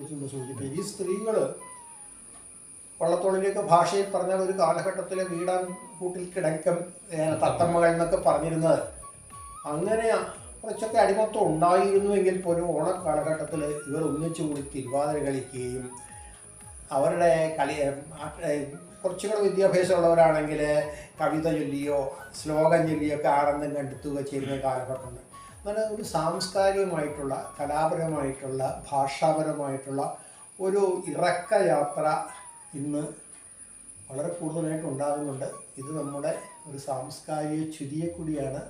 സൂചിപ്പിക്കും. ഈ സ്ത്രീകൾ വള്ളത്തോളിൻ്റെയൊക്കെ ഭാഷയിൽ പറഞ്ഞാൽ ഒരു കാലഘട്ടത്തിലെ വീടാൻ കൂട്ടിൽ കിടക്കം തത്തമ്മകൾ എന്നൊക്കെ പറഞ്ഞിരുന്നത്. അങ്ങനെ കുറച്ചൊക്കെ അടിമത്വം ഉണ്ടായിരുന്നുവെങ്കിൽ പോലും ഓണക്കാലഘട്ടത്തിൽ ഇവർ ഒന്നിച്ചുകൂടി തിരുവാതിര കളിക്കുകയും അവരുടെ കുറച്ചുകൂടെ വിദ്യാഭ്യാസമുള്ളവരാണെങ്കിൽ കവിത ചൊല്ലിയോ ശ്ലോകം ചൊല്ലിയോ ഒക്കെ ആനന്ദം കണ്ടെത്തുക ചെയ്യുന്ന കാലഘട്ടമുണ്ട്. അങ്ങനെ ഒരു സാംസ്കാരികമായിട്ടുള്ള കലാപരമായിട്ടുള്ള ഭാഷാപരമായിട്ടുള്ള ഒരു ഇറക്കയാത്ര ഇന്ന് വളരെ കൂടുതലായിട്ട് ഉണ്ടാകുന്നുണ്ട്. ഇത് നമ്മുടെ ഒരു സാംസ്കാരിക ചുതിയെ കൂടിയാണ്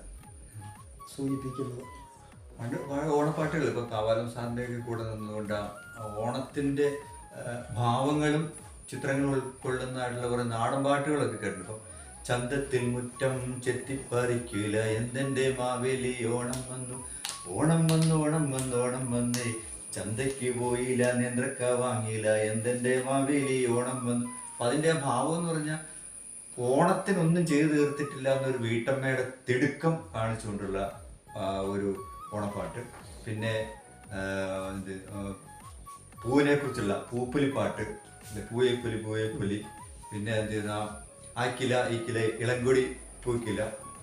സൂചിപ്പിക്കുന്നത്. പണ്ട് ഓണപ്പാട്ടുകൾ ഇപ്പോൾ കാവാലം സാറിൻ്റെ കൂടെ നിന്നുകൊണ്ട് ഓണത്തിൻ്റെ ഭാവങ്ങളും ചിത്രങ്ങളും ഉൾക്കൊള്ളുന്നതായിട്ടുള്ള കുറേ നാടൻ പാട്ടുകളൊക്കെ കേട്ടു. ഇപ്പോൾ ചന്തത്തിൽ മുറ്റം ചെത്തിപ്പറിക്കില്ല എന്തെൻ്റെ മാവേലി ഓണം വന്നു ഓണം വന്നു ഓണം വന്നു ഓണം വന്നേ ചന്തയ്ക്ക് പോയില്ല നേന്ത്രക്ക വാങ്ങിയില്ല എന്തെൻ്റെ മാവേലി ഓണം വന്നു. അപ്പം അതിൻ്റെ ഭാവം എന്ന് പറഞ്ഞാൽ ഓണത്തിനൊന്നും ചെയ്തു തീർത്തിട്ടില്ല എന്നൊരു വീട്ടമ്മയുടെ തിടുക്കം കാണിച്ചുകൊണ്ടുള്ള ഒരു ഓണപ്പാട്ട്. പിന്നെ പൂവിനെ കുറിച്ചുള്ള പൂപ്പുലിപ്പാട്ട്, പൂയേപ്പുലി പൂയേപ്പുലി. പിന്നെ എന്ത് ചെയ്യുന്ന ആക്കില ഈക്കില ഇളങ്കൊടി പൂക്കില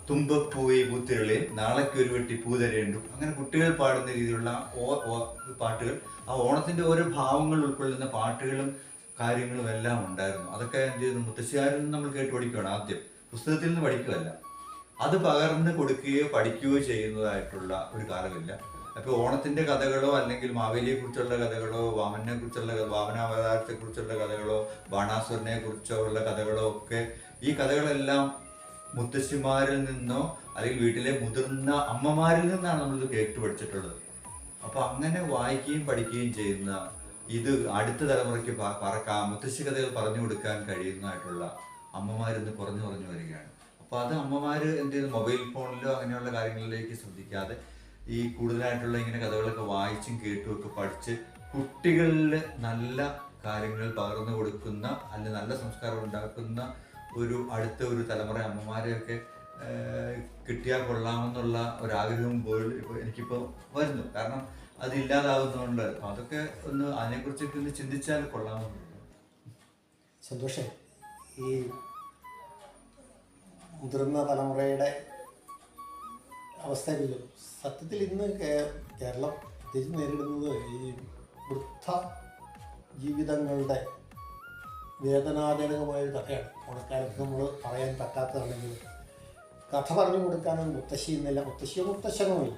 തുമ്പപ്പൂവി പൂത്തിരളി നാളേക്കൊരു വെട്ടി പൂതരേണ്ടു. അങ്ങനെ കുട്ടികൾ പാടുന്ന രീതിയിലുള്ള പാട്ടുകൾ, ആ ഓണത്തിൻ്റെ ഓരോ ഭാവങ്ങൾ ഉൾക്കൊള്ളുന്ന പാട്ടുകളും കാര്യങ്ങളും എല്ലാം ഉണ്ടായിരുന്നു. അതൊക്കെ എന്ത് ചെയ്യുന്നു, മുത്തശ്ശിയാരിൽ നിന്ന് നമ്മൾ കേട്ട് പഠിക്കുകയാണ്. ആദ്യം പുസ്തകത്തിൽ നിന്ന് പഠിക്കുകയല്ല, അത് പകർന്ന് കൊടുക്കുകയോ പഠിക്കുകയോ ചെയ്യുന്നതായിട്ടുള്ള ഒരു കാലമില്ല. അപ്പോൾ ഓണത്തിൻ്റെ കഥകളോ അല്ലെങ്കിൽ മാവേലിയെ കുറിച്ചുള്ള കഥകളോ വാമനെ കുറിച്ചുള്ള വാമനാവതാരത്തെ കുറിച്ചുള്ള കഥകളോ ബാണാസുരനെ കുറിച്ചോ ഉള്ള കഥകളോ ഒക്കെ, ഈ കഥകളെല്ലാം മുത്തശ്ശിമാരിൽ നിന്നോ അല്ലെങ്കിൽ വീട്ടിലെ മുതിർന്ന അമ്മമാരിൽ നിന്നാണ് നമ്മളിത് കേട്ട് പഠിച്ചിട്ടുള്ളത്. അപ്പോൾ അങ്ങനെ വായിക്കുകയും പഠിക്കുകയും ചെയ്യുന്ന ഇത് അടുത്ത തലമുറയ്ക്ക് മുത്തശ്ശി കഥകൾ പറഞ്ഞു കൊടുക്കാൻ കഴിയുന്നതായിട്ടുള്ള അമ്മമാരിന്ന് കുറഞ്ഞു കുറഞ്ഞു വരികയാണ്. അപ്പോൾ അത് അമ്മമാർ എന്ത് ചെയ്യുന്നു, മൊബൈൽ ഫോണിലോ അങ്ങനെയുള്ള കാര്യങ്ങളിലേക്ക് ശ്രദ്ധിക്കാതെ ഈ കൂടുതലായിട്ടുള്ള ഇങ്ങനെ കഥകളൊക്കെ വായിച്ചും കേട്ടും ഒക്കെ പഠിച്ച് കുട്ടികളിൽ നല്ല കാര്യങ്ങൾ പകർന്നു കൊടുക്കുന്ന അല്ലെങ്കിൽ നല്ല സംസ്കാരം ഉണ്ടാക്കുന്ന അടുത്ത ഒരു തലമുറ അമ്മമാരെയൊക്കെ കിട്ടിയാൽ കൊള്ളാമെന്നുള്ള ഒരാഗ്രഹം എനിക്കിപ്പോൾ വരുന്നു. കാരണം അതില്ലാതാവുന്നതുകൊണ്ട് അതൊക്കെ അതിനെക്കുറിച്ചൊക്കെ ഒന്ന് ചിന്തിച്ചാൽ കൊള്ളാമെന്നുണ്ട്. സന്തോഷം. ഈ മുതിർന്ന തലമുറയുടെ അവസ്ഥയിലും സത്യത്തിൽ ഇന്ന് കേരളം പ്രത്യേകിച്ച് നേരിടുന്നത് ഈ വൃദ്ധ ജീവിതങ്ങളുടെ വേദനാജനകമായൊരു കഥയാണ്. ഓണക്കാലത്ത് നമ്മൾ പറയാൻ പറ്റാത്തതാണെങ്കിൽ കഥ പറഞ്ഞു കൊടുക്കാനൊന്നും മുത്തശ്ശിയുന്നില്ല, മുത്തശ്ശിയോ മുത്തശ്ശനുമില്ല.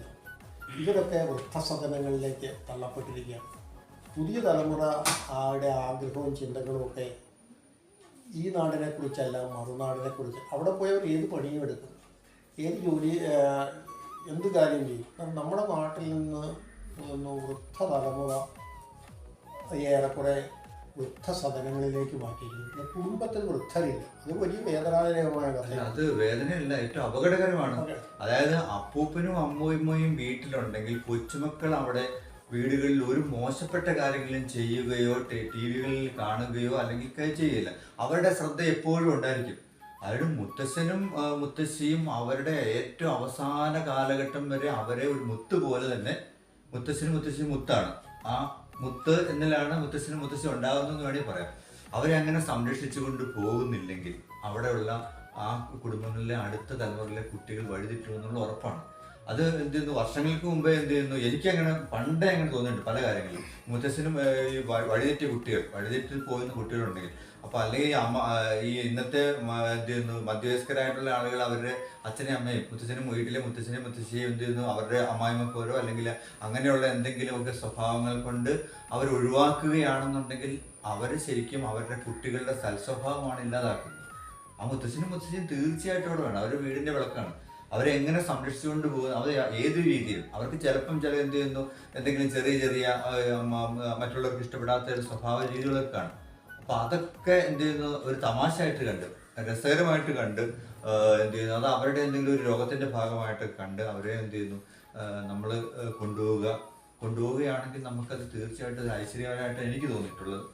ഇവരൊക്കെ വൃദ്ധസദനങ്ങളിലേക്ക് തള്ളപ്പെട്ടിരിക്കുകയാണ്. പുതിയ തലമുറ ആരുടെ ആഗ്രഹവും ചിന്തകളും ഒക്കെ ഈ നാടിനെക്കുറിച്ചല്ല, മറുനാടിനെക്കുറിച്ച്. അവിടെ പോയവർ ഏത് പണിയും എടുക്കും, ഏത് ജോലി എന്ത് കാര്യം ചെയ്യും. നമ്മുടെ നാട്ടിൽ നിന്ന് വൃദ്ധ തലമുറ ഏറെക്കുറെ വൃദ്ധസദനങ്ങളിലേക്ക് മാറ്റിയിരിക്കുന്നു. കുടുംബത്തിൽ വൃദ്ധരില്ല. അത് വലിയ വേദനാജനകമായ കഥയാണ്. അത് വേദനയല്ല, ഏറ്റവും അപകടകരമാണ്. അതായത് അപ്പൂപ്പനും അമ്മൂമ്മയും വീട്ടിലുണ്ടെങ്കിൽ കൊച്ചുമക്കൾ അവിടെ വീടുകളിൽ ഒരു മോശപ്പെട്ട കാര്യങ്ങളും ചെയ്യുകയോ ടി വികളിൽ കാണുകയോ അല്ലെങ്കിൽ ചെയ്യില്ല. അവരുടെ ശ്രദ്ധ എപ്പോഴും ഉണ്ടായിരിക്കും. അവരുടെ മുത്തശ്ശനും മുത്തശ്ശിയും അവരുടെ ഏറ്റവും അവസാന കാലഘട്ടം വരെ അവരെ ഒരു മുത്ത് പോലെ തന്നെ, മുത്തശ്ശനും മുത്തശ്ശിയും മുത്താണ്. ആ മുത്ത് എന്നിലാണ് മുത്തശ്ശനും മുത്തശ്ശി ഉണ്ടാകുന്നതെന്ന് വേണമെങ്കിൽ പറയാം. അവരെ അങ്ങനെ സംരക്ഷിച്ചുകൊണ്ട് പോകുന്നില്ലെങ്കിൽ അവിടെയുള്ള ആ കുടുംബങ്ങളിലെ അടുത്ത തലമുറയിലെ കുട്ടികൾ വഴിതെറ്റുമെന്നുള്ള ഉറപ്പാണ്. അത് എന്ത് ചെയ്യുന്നു, വർഷങ്ങൾക്ക് മുമ്പേ എന്ത് ചെയ്യുന്നു, എനിക്കങ്ങനെ പണ്ടേ അങ്ങനെ തോന്നിയിട്ടുണ്ട് പല കാര്യങ്ങളിലും. മുത്തശ്ശനും ഈ വഴിതെറ്റിയ കുട്ടികൾ, വഴിതെറ്റി പോകുന്ന കുട്ടികളുണ്ടെങ്കിൽ, അപ്പോൾ അല്ലെങ്കിൽ ഈ ഇന്നത്തെ എന്ത് ചെയ്യുന്നു, മധ്യവയസ്കരായിട്ടുള്ള ആളുകൾ അവരുടെ അച്ഛനെയും അമ്മയും മുത്തച്ഛനും വീട്ടിലെ മുത്തച്ഛനെയും മുത്തശ്ശിയും എന്ത് ചെയ്യുന്നു, അവരുടെ അമ്മായിമ്മക്കോരോ അല്ലെങ്കിൽ അങ്ങനെയുള്ള എന്തെങ്കിലുമൊക്കെ സ്വഭാവങ്ങൾ കൊണ്ട് അവർ ഒഴിവാക്കുകയാണെന്നുണ്ടെങ്കിൽ അവർ ശരിക്കും അവരുടെ കുട്ടികളുടെ സൽസ്വഭാവമാണ് ഇല്ലാതാക്കുന്നത്. ആ മുത്തച്ഛനും മുത്തശ്ശിയും തീർച്ചയായിട്ടും അവിടെ വേണം. അവർ വീടിൻ്റെ വിളക്കാണ്. അവരെ എങ്ങനെ സംരക്ഷിച്ചുകൊണ്ട് പോകുന്നത്, അവർ ഏത് രീതിയിലും അവർക്ക് ചിലപ്പം എന്ത് ചെയ്യുന്നു, എന്തെങ്കിലും ചെറിയ ചെറിയ മറ്റുള്ളവർക്ക് ഇഷ്ടപ്പെടാത്ത ഒരു സ്വഭാവ രീതികളൊക്കെ കാണും. അപ്പോൾ അതൊക്കെ എന്ത് ചെയ്യുന്നു, ഒരു തമാശയായിട്ട് കണ്ട് രസകരമായിട്ട് കണ്ട് എന്ത് ചെയ്യുന്നു, അത് അവരുടെ എന്തെങ്കിലും ഒരു രോഗത്തിൻ്റെ ഭാഗമായിട്ട് കണ്ട് അവരെ എന്ത് ചെയ്യുന്നു നമ്മൾ കൊണ്ടുപോവുകയാണെങ്കിൽ നമുക്കത് തീർച്ചയായിട്ടും ഒരു ഐശ്വര്യമായിട്ട് എനിക്ക് തോന്നിയിട്ടുള്ളത്.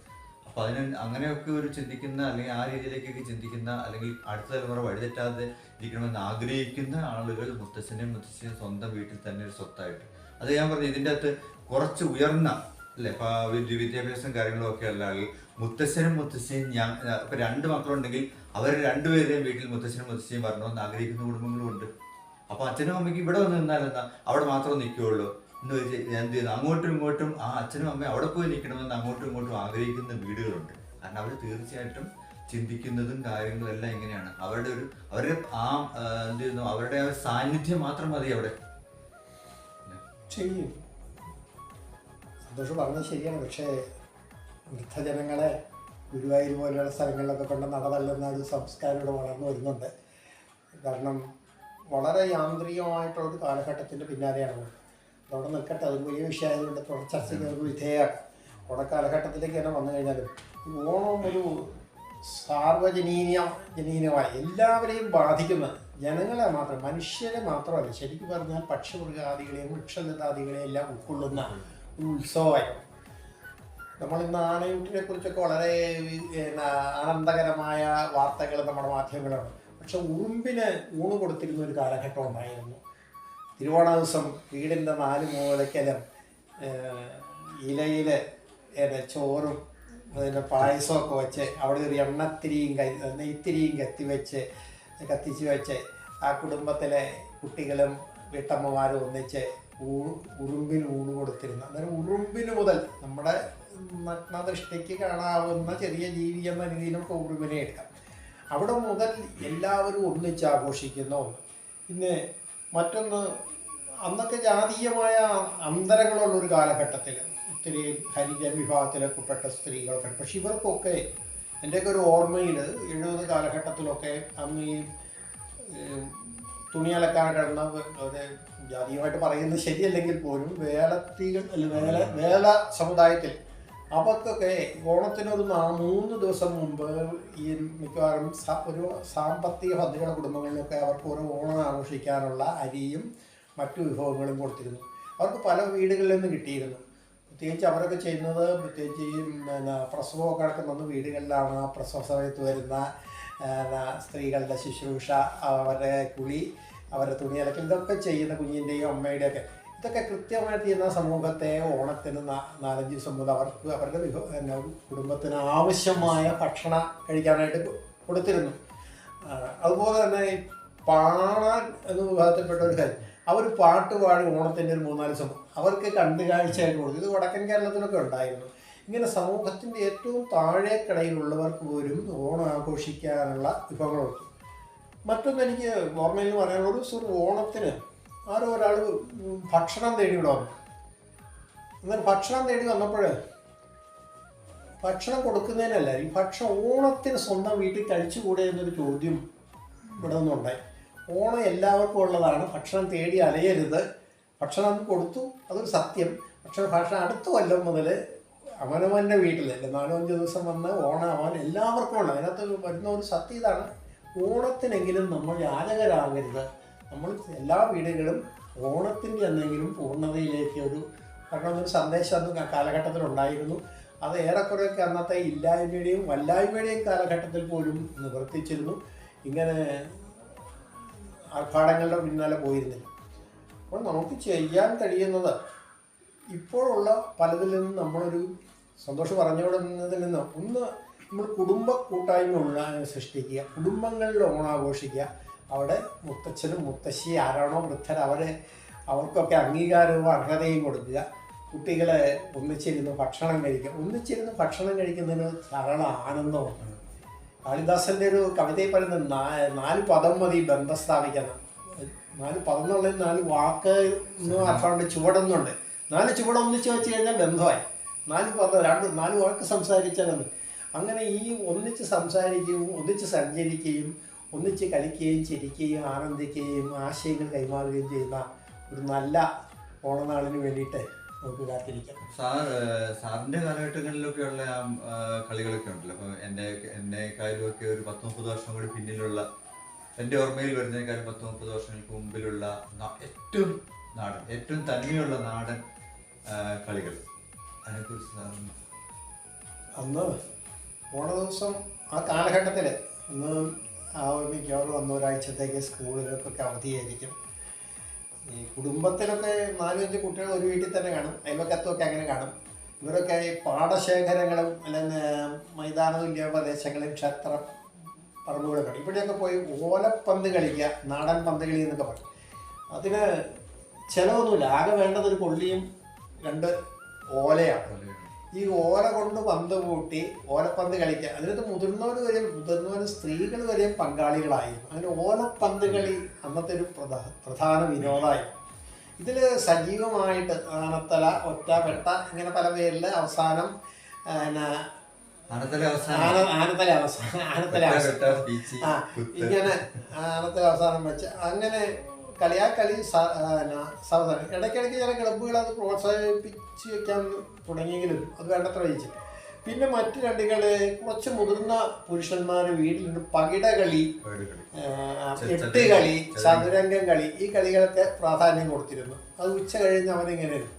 അപ്പോൾ അങ്ങനെയൊക്കെ ഒരു ചിന്തിക്കുന്ന അല്ലെങ്കിൽ ആ രീതിയിലേക്കൊക്കെ ചിന്തിക്കുന്ന അല്ലെങ്കിൽ അടുത്ത തലമുറ വഴിതെറ്റാതെ ഇരിക്കണമെന്ന് ആഗ്രഹിക്കുന്ന ആളുകൾ മുത്തശ്ശനെയും മുത്തശ്ശിയും സ്വന്തം വീട്ടിൽ തന്നെ ഒരു സ്വത്തായിട്ട്, അത് ഞാൻ പറഞ്ഞു, ഇതിൻ്റെ അകത്ത് കുറച്ച് ഉയർന്ന അല്ലെ വിദ്യാഭ്യാസം കാര്യങ്ങളും ഒക്കെ ഉള്ള ആളുകൾ മുത്തശ്ശനും മുത്തശ്ശിയും ഞാൻ ഇപ്പൊ 2 മക്കളുണ്ടെങ്കിൽ അവർ രണ്ടുപേരുടെയും വീട്ടിൽ മുത്തശ്ശനും മുത്തശ്ശിയും വരണമെന്ന് ആഗ്രഹിക്കുന്ന കുടുംബങ്ങളും ഉണ്ട്. അപ്പൊ അച്ഛനും അമ്മയ്ക്ക് ഇവിടെ വന്ന് നിന്നാൽ എന്താ അവിടെ മാത്രം നിൽക്കുകയുള്ളൂ എന്ന് വെച്ച് എന്ത് ചെയ്യുന്നു, അങ്ങോട്ടും ഇങ്ങോട്ടും ആ അച്ഛനും അമ്മയും അവിടെ പോയി നിൽക്കണമെന്ന് അങ്ങോട്ടും ഇങ്ങോട്ടും ആഗ്രഹിക്കുന്ന വീടുകളുണ്ട്. കാരണം അവർ തീർച്ചയായിട്ടും ചിന്തിക്കുന്നതും കാര്യങ്ങളും എല്ലാം ഇങ്ങനെയാണ്. അവരുടെ ആ എന്ത് ചെയ്യുന്നു, അവരുടെ ആ സാന്നിധ്യം മാത്രം മതി അവിടെ ചെയ്യും. സന്തോഷം പറഞ്ഞത് ശരിയാണ്. പക്ഷേ വൃദ്ധജനങ്ങളെ ഗുരുവായൂർ പോലെയുള്ള സ്ഥലങ്ങളിലൊക്കെ കൊണ്ട് നടതള്ളുന്ന ഒരു സംസ്കാരം ഇവിടെ വളർന്നു വരുന്നുണ്ട്. കാരണം വളരെ യാന്ത്രികമായിട്ടുള്ളൊരു കാലഘട്ടത്തിൻ്റെ പിന്നാലെയാണ്. അതവിടെ നിൽക്കട്ടെ, അതൊരു വലിയ വിഷയമായതുകൊണ്ട് തുടർ ചർച്ചയ്ക്ക് ഒരു വിധേയമാക്കാം. ഓണക്കാലഘട്ടത്തിലേക്ക് തന്നെ വന്നു കഴിഞ്ഞാലും ഈ ഓണം ഒരു സാർവജനീനമായ എല്ലാവരെയും ബാധിക്കുന്ന ജനങ്ങളെ മാത്രം, മനുഷ്യരെ മാത്രമല്ല, ശരിക്കും പറഞ്ഞാൽ പക്ഷിമൃഗാദികളെയും വൃക്ഷലതാദികളെയും എല്ലാം ഉൾക്കൊള്ളുന്ന ഒരു ഉത്സവമായി. നമ്മളിന്ന് ആനയൂട്ടിനെ കുറിച്ചൊക്കെ വളരെ ആനന്ദകരമായ വാർത്തകൾ നമ്മുടെ മാധ്യമങ്ങളാണ്. പക്ഷെ ഉറുമ്പിന് ഊണ് കൊടുത്തിരുന്ന ഒരു കാലഘട്ടം ഉണ്ടായിരുന്നു. തിരുവോണ ദിവസം വീടിൻ്റെ 4 മൂലയ്ക്കലും ഇലയിൽ ചോറും അതിൻ്റെ പായസമൊക്കെ വെച്ച് അവിടെ ഒരു എണ്ണത്തിരിയും നെയ്ത്തിരിയും കത്തിച്ച് വെച്ച് ആ കുടുംബത്തിലെ കുട്ടികളും വീട്ടമ്മമാരും ഒന്നിച്ച് ഉറുമ്പിന് ഊണ് കൊടുത്തിരുന്നു. അന്നേരം ഉറുമ്പിന് മുതൽ നമ്മുടെ നഗ്നദൃഷ്ടിക്ക് കാണാവുന്ന ചെറിയ ജീവി എന്ന രീതിയിൽ നമുക്ക് ഉറുമ്പിനെ എടുക്കാം. അവിടെ മുതൽ എല്ലാവരും ഒന്നിച്ച് ആഘോഷിക്കുന്നു. പിന്നെ മറ്റൊന്ന്, അന്നൊക്കെ ജാതീയമായ അന്തരങ്ങളുള്ളൊരു കാലഘട്ടത്തിൽ ഒത്തിരി ഹരിജൻ വിഭാഗത്തിലൊക്കെ പെട്ട സ്ത്രീകളൊക്കെ. പക്ഷെ ഇവർക്കൊക്കെ എൻ്റെയൊക്കെ ഒരു ഓർമ്മയിൽ 70 കാലഘട്ടത്തിലൊക്കെ അന്ന് ഈ തുണിയലക്കാൻ കിടന്ന ഒരു ജാതീയമായിട്ട് പറയുന്നത് ശരിയല്ലെങ്കിൽ പോലും വേലത്തികൾ വേല സമുദായത്തിൽ അവർക്കൊക്കെ ഓണത്തിനൊരു 3 ദിവസം മുമ്പ് ഈ മിക്കവാറും ഒരു സാമ്പത്തിക ഭദ്രത കുടുംബങ്ങളിലൊക്കെ അവർക്ക് ഓരോ ഓണം ആഘോഷിക്കാനുള്ള അരിയും മറ്റു വിഭവങ്ങളും കൊടുത്തിരുന്നു. അവർക്ക് പല വീടുകളിൽ നിന്ന് കിട്ടിയിരുന്നു. പ്രത്യേകിച്ച് അവരൊക്കെ ചെയ്യുന്നത്, പ്രത്യേകിച്ച് ഈ പ്രസവമൊക്കെ നടക്കുന്ന വീടുകളിലാണ്. ആ പ്രസവ സമയത്ത് വരുന്ന സ്ത്രീകളുടെ ശുശ്രൂഷ, അവരുടെ കുളി, അവരുടെ തുണിയലക്കൽ, ഇതൊക്കെ ചെയ്യുന്ന കുഞ്ഞിൻ്റെയും അമ്മയുടെയൊക്കെ ഇതൊക്കെ കൃത്യമായിട്ട് ചെയ്യുന്ന സമൂഹത്തെ ഓണത്തിന് 4-5 ദിവസം മുതൽ അവരുടെ കുടുംബത്തിന് ആവശ്യമായ ഭക്ഷണം കഴിക്കാനായിട്ട് കൊടുത്തിരുന്നു. അതുപോലെ തന്നെ പാണാൻ എന്ന വിഭാഗത്തിൽപ്പെട്ട ഒരു കാര്യം, അവർ പാട്ട് പാടി ഓണത്തിൻ്റെ ഒരു 3-4 ദിവസം അവർക്ക് കണ്ടുകാഴ്ചയായിട്ട് കൊടുത്തു. ഇത് വടക്കൻ കേരളത്തിലൊക്കെ ഉണ്ടായിരുന്നു. ഇങ്ങനെ സമൂഹത്തിൻ്റെ ഏറ്റവും താഴേക്കടയിലുള്ളവർക്ക് പോലും ഓണം ആഘോഷിക്കാനുള്ള വിഭവങ്ങൾ കൊടുത്തു. മറ്റൊന്ന് എനിക്ക് ഓർമ്മയിൽ പറയാനുള്ളൊരു ഓണത്തിന് ആരോ ഒരാൾ ഭക്ഷണം തേടി ഇവിടെ വന്നു. എന്നാൽ ഭക്ഷണം തേടി വന്നപ്പോൾ ഭക്ഷണം കൊടുക്കുന്നതിനല്ല, ഈ ഭക്ഷണം ഓണത്തിന് സ്വന്തം വീട്ടിൽ കഴിച്ചുകൂടെ എന്നൊരു ചോദ്യം ഇവിടെ നിന്നുണ്ടായി. ഓണം എല്ലാവർക്കും ഉള്ളതാണ്, ഭക്ഷണം തേടി അലയരുത്. ഭക്ഷണം കൊടുത്തു, അതൊരു സത്യം. പക്ഷേ ഭക്ഷണം അടുത്ത കൊല്ലം മുതൽ അവനവൻ്റെ വീട്ടിൽ 4-5 ദിവസം വന്ന് ഓണം അവൻ എല്ലാവർക്കും ഉണ്ട്. അതിനകത്ത് വരുന്ന ഒരു സത്യം ഇതാണ്: ഓണത്തിനെങ്കിലും നമ്മൾ യാചകരാകരുത്. നമ്മൾ എല്ലാ വീടുകളും ഓണത്തിൻ്റെ എന്തെങ്കിലും പൂർണ്ണതയിലേക്ക് കാരണം ഒരു സന്ദേശം അന്ന് കാലഘട്ടത്തിലുണ്ടായിരുന്നു. അത് ഏറെക്കുറെയൊക്കെ അന്നത്തെ ഇല്ലായ്മയുടെയും വല്ലായ്മയുടെയും കാലഘട്ടത്തിൽ പോലും നിവർത്തിച്ചിരുന്നു. ഇങ്ങനെ ആർഭാടങ്ങളുടെ പിന്നാലെ പോയിരുന്നില്ല. അപ്പോൾ നമുക്ക് ചെയ്യാൻ കഴിയുന്നത് ഇപ്പോഴുള്ള പലതിൽ നിന്നും നമ്മളൊരു സന്തോഷം പറഞ്ഞുകൊടുന്നതിൽ നിന്ന് ഒന്ന്, നമ്മൾ കുടുംബ കൂട്ടായ്മ സൃഷ്ടിക്കുക, കുടുംബങ്ങളിൽ ഓണാഘോഷിക്കുക. അവിടെ മുത്തച്ഛനും മുത്തശ്ശി ആരാണോ വൃദ്ധർ അവർക്കൊക്കെ അംഗീകാരവും അർഹതയും കൊടുക്കുക. കുട്ടികളെ ഒന്നിച്ചിരുന്ന് ഭക്ഷണം കഴിക്കുക. ഒന്നിച്ചിരുന്ന് ഭക്ഷണം കഴിക്കുന്നതിന് ധാരാളം ആനന്ദമാണ്. കാളിദാസൻ്റെ ഒരു കവിതയിൽ പറയുന്നത് 4 പദം മതി ബന്ധം സ്ഥാപിക്കാൻ. 4 പദം എന്നുള്ളത് 4 വാക്ക് എന്ന് അർത്ഥമുണ്ട്, ചുവടൊന്നുണ്ട്. 4 ചുവട് ഒന്നിച്ച് വെച്ച് കഴിഞ്ഞാൽ ബന്ധമായി. 4 പദം 4 വാക്ക് സംസാരിച്ചാൽ അങ്ങനെ ഈ ഒന്നിച്ച് സംസാരിക്കുകയും ഒന്നിച്ച് സഞ്ചരിക്കുകയും ഒന്നിച്ച് കളിക്കുകയും ചിരിക്കുകയും ആനന്ദിക്കുകയും ആശയങ്ങൾ കൈമാറുകയും ചെയ്യുന്ന ഒരു നല്ല ഓണനാളിന് വേണ്ടിയിട്ട് നമുക്ക് കാത്തിരിക്കാം. സാറിൻ്റെ കാലഘട്ടങ്ങളിലൊക്കെയുള്ള കളികളൊക്കെ ഉണ്ടല്ലോ. അപ്പോൾ എന്നെക്കാളുമൊക്കെ ഒരു 10-30 വർഷം കൂടി പിന്നിലുള്ള, എൻ്റെ ഓർമ്മയിൽ വരുന്നതിനേക്കാളും 10-30 വർഷങ്ങൾക്ക് മുമ്പിലുള്ള ഏറ്റവും തന്മയുള്ള നാടൻ കളികൾ, അതിനെക്കുറിച്ച് സാറിന്? അന്ന് ഓണ ദിവസം ആ കാലഘട്ടത്തിൽ അന്ന് മിക്കവാറും വന്ന ഒരാഴ്ചത്തേക്ക് സ്കൂളുകൾക്കൊക്കെ അവധിയായിരിക്കും. ഈ കുടുംബത്തിലൊക്കെ 4-5 കുട്ടികൾ ഒരു വീട്ടിൽ തന്നെ കാണും. അയൽവക്കത്തൊക്കെ അങ്ങനെ കാണും. ഇവരൊക്കെ ഈ പാടശേഖരങ്ങളും അല്ലെങ്കിൽ മൈതാന തുല്യ പ്രദേശങ്ങളും ക്ഷേത്ര പറമ്പുകളൊക്കെ ഉണ്ട്. ഇവിടെയൊക്കെ പോയി ഓലപ്പന്ത് കളിക്കുക, നാടൻ പന്ത് കളി എന്നൊക്കെ പറയും. അതിന് ചിലവൊന്നുമില്ല, ആകെ വേണ്ടതൊരു കൊള്ളിയും 2 ഓലയാണ്. ഈ ഓല കൊണ്ട് പന്ത് കൂട്ടി ഓലപ്പന്ത് കളിക്കുക. അതിനകത്ത് മുതിർന്നവർ സ്ത്രീകൾ വരെയും പങ്കാളികളായിരുന്നു. അങ്ങനെ ഓലപ്പന്ത് കളി അന്നത്തെ ഒരു പ്രധാന വിനോദമായിരുന്നു. ഇതിൽ സജീവമായിട്ട് ആനത്തല, ഒറ്റ, പെട്ട ഇങ്ങനെ പല പേരിൽ അവസാനം ആനത്തല ഇങ്ങനെ ആനത്തല അവസാനം വെച്ച് അങ്ങനെ കളി സാവധാനം ഇടയ്ക്കിടയ്ക്ക് ചില ക്ലബ്ബുകൾ അത് പ്രോത്സാഹിപ്പിച്ച് വെക്കാൻ തുടങ്ങിയെങ്കിലും അത് വേണ്ടത്ര വഹിച്ചു. പിന്നെ മറ്റു 2 കളി കുറച്ച് മുതിർന്ന പുരുഷന്മാർ വീട്ടിൽ നിന്ന് പകിടകളി, 8 കളി, ചതുരംഗം കളി, ഈ കളികൾക്ക് പ്രാധാന്യം കൊടുത്തിരുന്നു. അത് ഉച്ച കഴിഞ്ഞ് അവനിങ്ങനെയായിരുന്നു.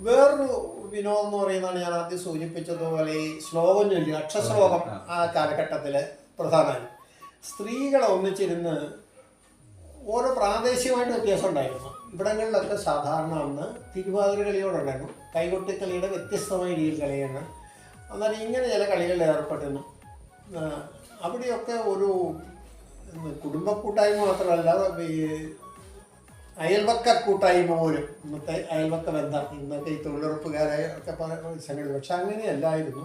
വേറൊരു വിനോദം എന്ന് പറയുന്നതാണ് ഞാൻ ആദ്യം സൂചിപ്പിച്ചതുപോലെ ഈ ശ്ലോകം ചൊല്ലി, അക്ഷശ്ലോകം ആ കാലഘട്ടത്തിൽ പ്രധാനമായി. സ്ത്രീകളെ ഒന്നിച്ചിരുന്ന് ഓരോ പ്രാദേശികമായിട്ട് വ്യത്യാസം ഉണ്ടായിരുന്നു. ഇവിടങ്ങളിലൊക്കെ സാധാരണ അന്ന് തിരുവാതിര കളിയോടുണ്ടായിരുന്നു, കൈകൊട്ടിക്കളിയുടെ വ്യത്യസ്തമായ രീതിയിൽ കളിയാണ്. എന്നാൽ ഇങ്ങനെ ചില കളികളിൽ ഏർപ്പെട്ടിരുന്നു. അവിടെയൊക്കെ ഒരു കുടുംബ കൂട്ടായ്മ മാത്രമല്ല, ഈ അയൽവക്ക കൂട്ടായ്മ പോലും, ഇന്നത്തെ അയൽവക്ക ബന്ധം, ഇന്നത്തെ ഈ തൊഴിലുറപ്പുകാരായ ഒക്കെ സംഘടന. പക്ഷെ അങ്ങനെയല്ലായിരുന്നു.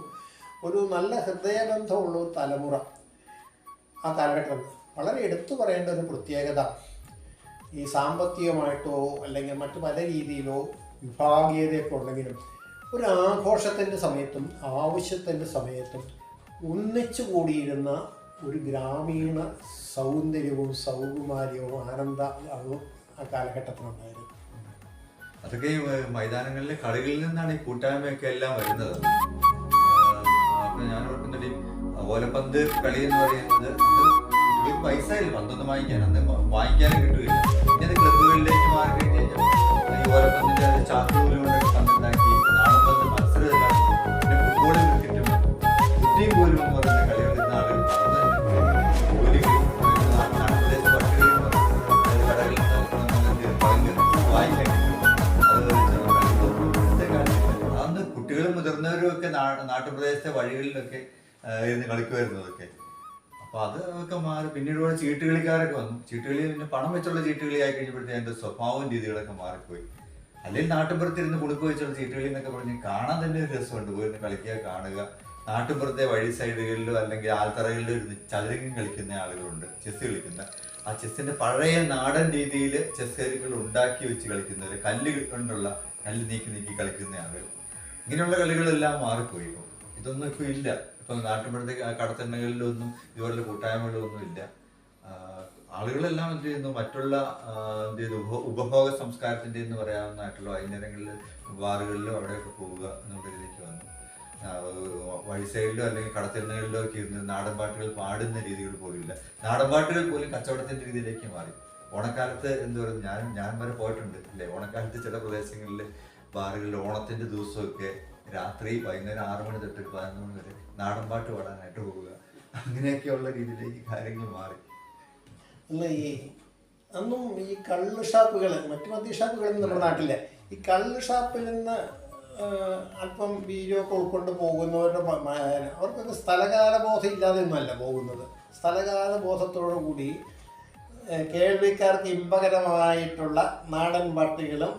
ഒരു നല്ല ഹൃദയബന്ധമുള്ള ഒരു തലമുറ ആ കാലഘട്ടം. വളരെ എടുത്തു പറയേണ്ട ഒരു പ്രത്യേകത, ഈ സാമ്പത്തികമായിട്ടോ അല്ലെങ്കിൽ മറ്റു പല രീതിയിലോ വിഭാഗീയതയൊക്കെ ഉണ്ടെങ്കിലും ഒരു ആഘോഷത്തിൻ്റെ സമയത്തും ആവശ്യത്തിൻ്റെ സമയത്തും ഒന്നിച്ചു കൂടിയിരുന്ന ഒരു ഗ്രാമീണ സൗന്ദര്യവും സൗകുമാര്യവും ആനന്ദവും ആ കാലഘട്ടത്തിലുണ്ടായിരുന്നു. അതൊക്കെ ഈ മൈതാനങ്ങളിലെ കളികളിൽ നിന്നാണ് ഈ കൂട്ടായ്മയൊക്കെ എല്ലാം വരുന്നത്. അപ്പൊ ഞാൻ ഓർക്കുന്നുണ്ട് ഓലപ്പന്ത് കളി എന്ന് പറയുന്നത് കുട്ടികൾക്ക് പൈസ ഇല്ല, പന്തൊന്നും വാങ്ങിക്കാൻ, അന്ന് വാങ്ങിക്കാനും കിട്ടുകയില്ല. പിന്നെ അത് ക്ലബ്ബുകളിലേക്ക് മാറി കഴിഞ്ഞ് കഴിഞ്ഞാൽ ഈ ഓലപ്പന്തിന്റെ ചാക്കുകളിലൂടെയൊക്കെ പന്തുണ്ടാക്കി നാടൻപന്ത് മത്സരം, പിന്നെ ഫുട്ബോളും ക്രിക്കറ്റും കുറ്റിയും പോലും എന്ന് പറയുന്ന കളികൾ ഇന്ന് ആളുകൾ അന്ന് കുട്ടികളും മുതിർന്നവരും ഒക്കെ നാട്ടുപ്രദേശത്തെ വഴികളിലൊക്കെ ഇരുന്ന് കളിക്കുമായിരുന്നതൊക്കെ. അപ്പോൾ അതൊക്കെ മാറി പിന്നീട് ഇവിടെ ചീട്ടുകളിക്കാരൊക്കെ വന്നു. ചീട്ടുകളി പിന്നെ പണം വെച്ചുള്ള ചീട്ടുകളി ആയി കഴിഞ്ഞപ്പോഴത്തേക്ക് അതിൻ്റെ സ്വഭാവവും രീതികളൊക്കെ മാറിപ്പോയി. അല്ലെങ്കിൽ നാട്ടുമ്പുറത്തിരുന്ന് കുടുക്ക് വെച്ചുള്ള ചീട്ടുകളി എന്നൊക്കെ പറഞ്ഞ് കാണാൻ തന്നെ ഒരു രസമുണ്ട്. പോയിരുന്ന് കളിക്കുക, കാണുക. നാട്ടുമ്പുറത്തെ വഴി സൈഡുകളിലോ അല്ലെങ്കിൽ ആൽത്തറകളിലോ ഇരുന്ന് ചതുരംഗം കളിക്കുന്ന ആളുകളുണ്ട്, ചെസ് കളിക്കുന്ന. ആ ചെസ്സിന്റെ പഴയ നാടൻ രീതിയിൽ ചെസ് കളികൾ ഉണ്ടാക്കി വെച്ച് കളിക്കുന്നവർ, കല്ല് കൊണ്ടുള്ള കല്ല് നീക്കി കളിക്കുന്ന ആളുകൾ, ഇങ്ങനെയുള്ള കളികളെല്ലാം മാറിപ്പോയി. ഇതൊന്നും ഇപ്പോൾ ഇല്ല. ഇപ്പം നാട്ടുമ്പുറത്തെ കടത്തണ്ണകളിലൊന്നും ഇതുപോലുള്ള കൂട്ടായ്മകളൊന്നും ഇല്ല. ആളുകളെല്ലാം എന്ത് ചെയ്യുന്നു, മറ്റുള്ള എന്ത് ചെയ്തു ഉപഭോഗ സംസ്കാരത്തിൻ്റെ എന്ന് പറയാവുന്നതായിട്ടുള്ള വൈകുന്നേരങ്ങളിൽ ബാറുകളിലും അവിടെയൊക്കെ പോവുക എന്നുള്ള രീതിയിലേക്ക് വന്നു. വഴി സൈഡിലോ അല്ലെങ്കിൽ കടത്തിണ്ണകളിലോ ഒക്കെ ഇരുന്ന് നാടൻ പാട്ടുകൾ പാടുന്ന രീതികൾ പോലും ഇല്ല. നാടൻ പാട്ടുകൾ പോലും കച്ചവടത്തിൻ്റെ രീതിയിലേക്ക് മാറി. ഓണക്കാലത്ത് എന്താ പറയുക, ഞാൻ വരെ പോയിട്ടുണ്ട് അല്ലേ, ഓണക്കാലത്ത് ചില പ്രദേശങ്ങളിൽ ബാറുകളിൽ ഓണത്തിൻ്റെ ദിവസമൊക്കെ രാത്രി വൈകുന്നേരം 6 മണി തൊട്ട് 11 മണി വരെ നാടൻ പാട്ട് പാടാനായിട്ട് പോവുക. അങ്ങനെയൊക്കെയുള്ള രീതിയിലേക്ക് കാര്യങ്ങൾ മാറി. അല്ല, ഈ അന്നും ഈ കള്ള് ഷാപ്പുകൾ, മറ്റു മദ്യ ഷാപ്പുകൾ നമ്മുടെ നാട്ടിലെ ഈ കള്ള് ഷാപ്പിൽ നിന്ന് അല്പം വീര്യമൊക്കെ ഉൾക്കൊണ്ട് പോകുന്നവരുടെ അവർക്കൊക്കെ സ്ഥലകാല ബോധം ഇല്ലാതെ ഒന്നുമല്ല പോകുന്നത്. സ്ഥലകാല ബോധത്തോടു കൂടി കേൾവിക്കാർക്ക് ഇമ്പകരമായിട്ടുള്ള നാടൻ പാട്ടുകളും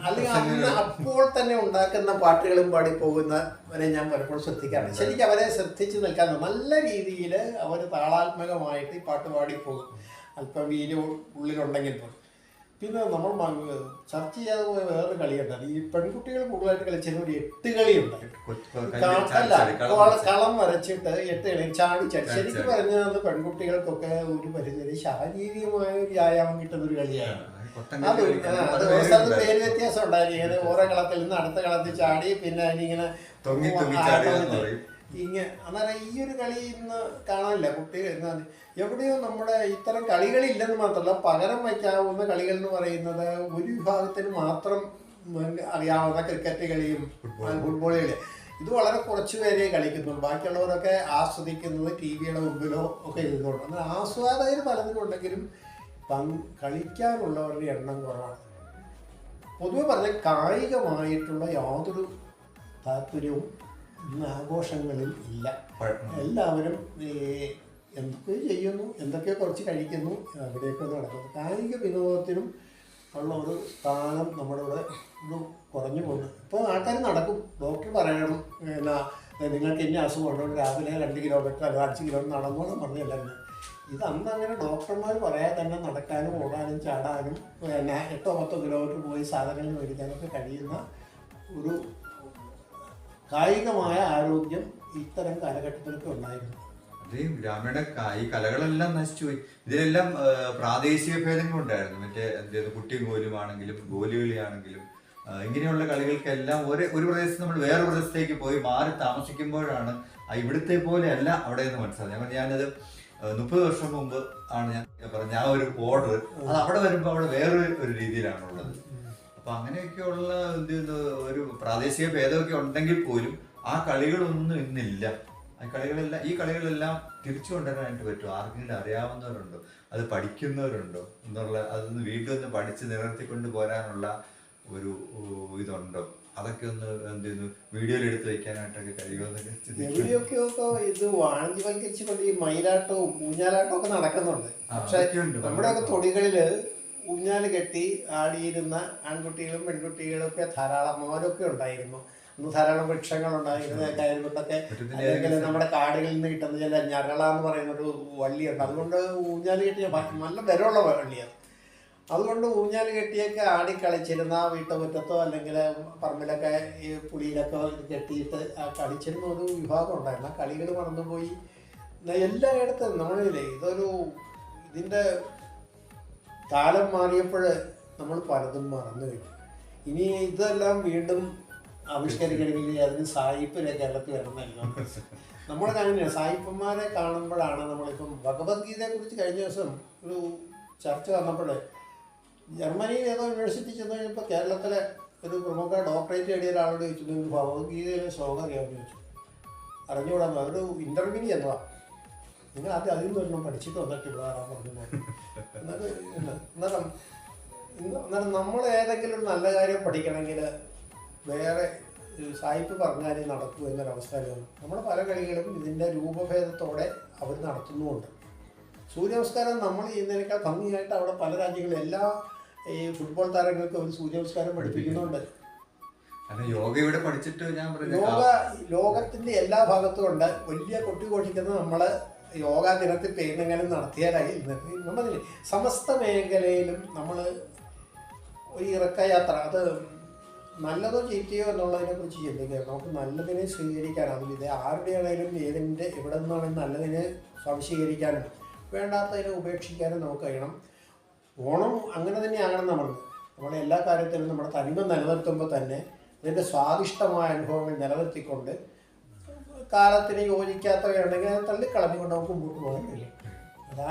അല്ലെങ്കിൽ അന്ന് അപ്പോൾ തന്നെ ഉണ്ടാക്കുന്ന പാട്ടുകളും പാടി പോകുന്നവരെ ഞാൻ പലപ്പോഴും ശ്രദ്ധിക്കാറുണ്ട്. ശരിക്കും അവരെ ശ്രദ്ധിച്ച് നിൽക്കാൻ നല്ല രീതിയിൽ അവർ താളാത്മകമായിട്ട് ഈ പാട്ട് പാടി പോകും, അല്പം വീര്യം ഉള്ളിലുണ്ടെങ്കിൽ പോലും. പിന്നെ നമ്മൾ ചർച്ച ചെയ്യാതെ പോയ വേറൊരു കളിയുണ്ടായിരുന്നു. ഈ പെൺകുട്ടികൾ കൂടുതലായിട്ട് കളിച്ചിരുന്ന ഒരു 8 കളി ഉണ്ടായിരുന്നു. അല്ല, കളം വരച്ചിട്ട് 8 കളി ചാടി. ശരിക്കും പറഞ്ഞത് പെൺകുട്ടികൾക്കൊക്കെ ഒരു പരിധി ശാരീരികമായ ഒരു വ്യായാമം കിട്ടുന്ന ഒരു കളിയാണ്. അത് പേര് വ്യത്യാസം ഉണ്ടായിരുന്നു. ഇങ്ങനെ ഓരോ കളത്തിൽ നിന്ന് അടുത്ത കളത്തിൽ ചാടി പിന്നെ അതിനിങ്ങനെ അന്നേരം ഈ ഒരു കളി ഇന്ന് കാണാനില്ല. കുട്ടികൾ എവിടെയോ നമ്മുടെ ഇത്തരം കളികളില്ലെന്ന് മാത്രമല്ല, പകരം വയ്ക്കാവുന്ന കളികൾ എന്ന് പറയുന്നത് ഒരു വിഭാഗത്തിന് മാത്രം അറിയാവുന്ന ക്രിക്കറ്റ് കളിയും ഫുട്ബോൾ കളിയും. ഇത് വളരെ കുറച്ച് പേരെ കളിക്കുന്നുള്ളൂ. ബാക്കിയുള്ളവരൊക്കെ ആസ്വദിക്കുന്നത് ടിവിയുടെ മുമ്പിലോ ഒക്കെ ഇരുന്നുകൊണ്ട്. എന്നാൽ ആസ്വാദകർ പലതിനും ഉണ്ടെങ്കിലും കളിക്കാനുള്ളവരുടെ എണ്ണം കുറവാണ്. പൊതുവെ പറഞ്ഞാൽ കായികമായിട്ടുള്ള യാതൊരു താല്പര്യവും ഇന്ന് ആഘോഷങ്ങളിൽ ഇല്ല. എല്ലാവരും എന്തൊക്കെ ചെയ്യുന്നു, എന്തൊക്കെ കുറച്ച് കഴിക്കുന്നു, അവിടെയൊക്കെ നടക്കുന്നു. കായിക വിനോദത്തിനും ഉള്ള ഒരു സ്ഥാനം നമ്മുടെ ഇവിടെ ഒരു കുറഞ്ഞു പോകുന്നു. ഇപ്പോൾ ആൾക്കാർ നടക്കും, ഡോക്ടർ പറയണം എന്നാ നിങ്ങൾക്ക് ഇന്ന അസുഖമുണ്ടോ, രാവിലെ 2 കിലോമീറ്റർ അല്ല 5 കിലോമീറ്റർ നടന്നോളം പറഞ്ഞല്ല. ഇത് അന്ന് അങ്ങനെ ഡോക്ടർമാർ പറയാതെ തന്നെ നടക്കാനും ഓടാനും ചാടാനും 8-10 കിലോമീറ്റർ പോയി സാധനങ്ങൾ മേടിക്കാനൊക്കെ കഴിയുന്ന ഒരു കായികമായ ആരോഗ്യം ഇത്തരം കാലഘട്ടത്തിലൊക്കെ ഉണ്ടായിരുന്നു. അതേ ഗ്രാമീണ ഈ കലകളെല്ലാം നശിച്ചുപോയി. ഇതിലെല്ലാം പ്രാദേശിക ഭേദങ്ങളുണ്ടായിരുന്നു. മറ്റേ കുട്ടിയും കോലുമാണെങ്കിലും ഗോലികളിയാണെങ്കിലും ഇങ്ങനെയുള്ള കളികൾക്കെല്ലാം ഒരു പ്രദേശത്ത് നമ്മൾ വേറെ പ്രദേശത്തേക്ക് പോയി മാറി താമസിക്കുമ്പോഴാണ് ഇവിടുത്തെ പോലെ അല്ല അവിടെ നിന്ന് മനസ്സിലായത്. ഞാനത് 30 വർഷം മുമ്പ് ആണ് ഞാൻ പറഞ്ഞ ആ ഒരു ഓർഡർ, അത് അവിടെ വരുമ്പോൾ അവിടെ വേറൊരു രീതിയിലാണുള്ളത്. അപ്പൊ അങ്ങനെയൊക്കെയുള്ള ഒരു പ്രാദേശിക ഭേദമൊക്കെ ഉണ്ടെങ്കിൽ പോലും ആ കളികളൊന്നും ഇന്നില്ല. ഈ കളികളെല്ലാം തിരിച്ചു കൊണ്ടുവരാനായിട്ട് പറ്റും. ആർക്കെങ്കിലും അറിയാവുന്നവരുണ്ടോ, അത് പഠിക്കുന്നവരുണ്ടോ എന്നുള്ള, അതൊന്ന് വീണ്ടും ഒന്ന് പഠിച്ച് നിലനിർത്തിക്കൊണ്ട് പോരാനുള്ള ഒരു ഇതുണ്ടോ, അതൊക്കെ ഒന്ന് വീഡിയോയിൽ എടുത്ത് വെക്കാനായിട്ടൊക്കെ കഴിയുമെന്നൊക്കെ. എവിടെയൊക്കെയൊക്കെ ഇത് വാണിജ്യവൽക്കരിച്ചുകൊണ്ട് ഈ മയിലാട്ടവും ഊഞ്ഞാലാട്ടവും ഒക്കെ നടക്കുന്നുണ്ട്. പക്ഷെ നമ്മുടെയൊക്കെ തൊടികളില് ഊഞ്ഞാല് കെട്ടി ആടിയിരുന്ന ആൺകുട്ടികളും പെൺകുട്ടികളും ഒക്കെ ധാരാളം അമ്മമാരൊക്കെ ഉണ്ടായിരുന്നു. അന്ന് ധാരാളം വൃക്ഷങ്ങളുണ്ടായിരുന്നു കയൽപത്തൊക്കെ. അല്ലെങ്കിൽ നമ്മുടെ കാടുകളിൽ നിന്ന് കിട്ടുന്ന ചില ഞരള എന്ന് പറയുന്ന ഒരു വള്ളിയുണ്ട്. അതുകൊണ്ട് ഊഞ്ഞാല് കെട്ടിയ നല്ല ബലമുള്ള വള്ളിയാണ്. അതുകൊണ്ട് ഊഞ്ഞാല് കെട്ടിയൊക്കെ ആടിക്കളിച്ചിരുന്ന വീട്ടുമുറ്റത്തോ അല്ലെങ്കിൽ പറമ്പിലൊക്കെ ഈ പുളിയിലൊക്കെ കെട്ടിയിട്ട് കളിച്ചിരുന്ന ഒരു വിഭാഗം ഉണ്ടായിരുന്നു. ആ കളികൾ മറന്നുപോയി. എല്ലായിടത്തും നമ്മളില്ലേ ഇതിൻ്റെ കാലം മാറിയപ്പോൾ നമ്മൾ പലതും മറന്നു കഴിഞ്ഞു. ഇനി ഇതെല്ലാം വീണ്ടും ആവിഷ്കരിക്കണമെങ്കിൽ അതിന് സായിപ്പിനെ കേരളത്തിൽ വരണമെന്നല്ലോ. നമ്മളെ അങ്ങനെയാണ്, സായിപ്പന്മാരെ കാണുമ്പോഴാണ് നമ്മളിപ്പം ഭഗവത്ഗീതയെ കുറിച്ച് കഴിഞ്ഞ ദിവസം ഒരു ചർച്ച വന്നപ്പോൾ ജർമ്മനിയിൽ ഏതോ യൂണിവേഴ്സിറ്റി ചെന്ന് കഴിഞ്ഞപ്പോൾ കേരളത്തിലെ ഒരു പ്രമുഖ ഡോക്ടറേറ്റ് നേടിയ ഒരാളോട് ചോദിച്ചു, നിങ്ങൾക്ക് ഭഗവത്ഗീതയിലെ ശ്ലോകം അറിയാമെന്ന് ചോദിച്ചു. അറിഞ്ഞുകൂടാന്ന് അതൊരു ഇൻ്റർവ്യൂ എന്നതാ. നിങ്ങൾ ആദ്യം അതിൽ നിന്നൊന്നും പഠിച്ചിട്ട് വന്നിട്ട് ഇവിടെ വരാൻ പറഞ്ഞു. എന്നാലും നമ്മൾ ഏതെങ്കിലും ഒരു നല്ല കാര്യം പഠിക്കണമെങ്കിൽ വേറെ സായിപ്പ് പറഞ്ഞാലേ നടക്കൂ എന്നൊരവസ്ഥയിലാണ്. നമ്മുടെ പല കളികളും ഇതിൻ്റെ രൂപഭേദത്തോടെ അവർ നടത്തുന്നുമുണ്ട്. സൂര്യനമസ്കാരം നമ്മൾ ചെയ്യുന്നതിനേക്കാൾ ഭംഗിയായിട്ട് അവിടെ പല രാജ്യങ്ങളും എല്ലാ ഈ ഫുട്ബോൾ താരങ്ങൾക്ക് അവർ സൂര്യനമസ്കാരം പഠിപ്പിക്കുന്നുണ്ട്. യോഗ ഇവിടെ പഠിച്ചിട്ട് യോഗ ലോകത്തിൻ്റെ എല്ലാ ഭാഗത്തും ഉണ്ട്. വലിയ കൊട്ടിഘോഷിക്കുന്നത് നമ്മൾ യോഗാ ദിനത്തിൽ പേരെങ്കിലും നടത്തിയാലായി. നമ്മളില്ലേ സമസ്ത മേഖലയിലും നമ്മൾ ഒരു ഇറക്കയാത്ര, അത് നല്ലതോ ചീത്തയോ എന്നുള്ളതിനെ കുറിച്ച് ചിന്തിക്കുക. നമുക്ക് നല്ലതിനെ സ്വീകരിക്കാൻ, അതിൽ ആരുടെയാണെങ്കിലും എവിടെ നിന്നാണെങ്കിലും നല്ലതിനെ സംശീകരിക്കാനും വേണ്ടാത്തതിനെ ഉപേക്ഷിക്കാനും നമുക്ക് കഴിയണം. ഓണം അങ്ങനെ തന്നെയാകണം. നമ്മുടെ എല്ലാ കാര്യത്തിലും നമ്മുടെ തനിമ നിലനിർത്തുമ്പോൾ തന്നെ ഇതിൻ്റെ സ്വാദിഷ്ടമായ അനുഭവങ്ങൾ നിലനിർത്തിക്കൊണ്ട് കാലത്തിന് യോജിക്കാത്തവയുണ്ടെങ്കിൽ അത് തള്ളിക്കളഞ്ഞുകൊണ്ട് നമുക്ക് മുമ്പോട്ട് പോകാൻ കഴിയും. അതാ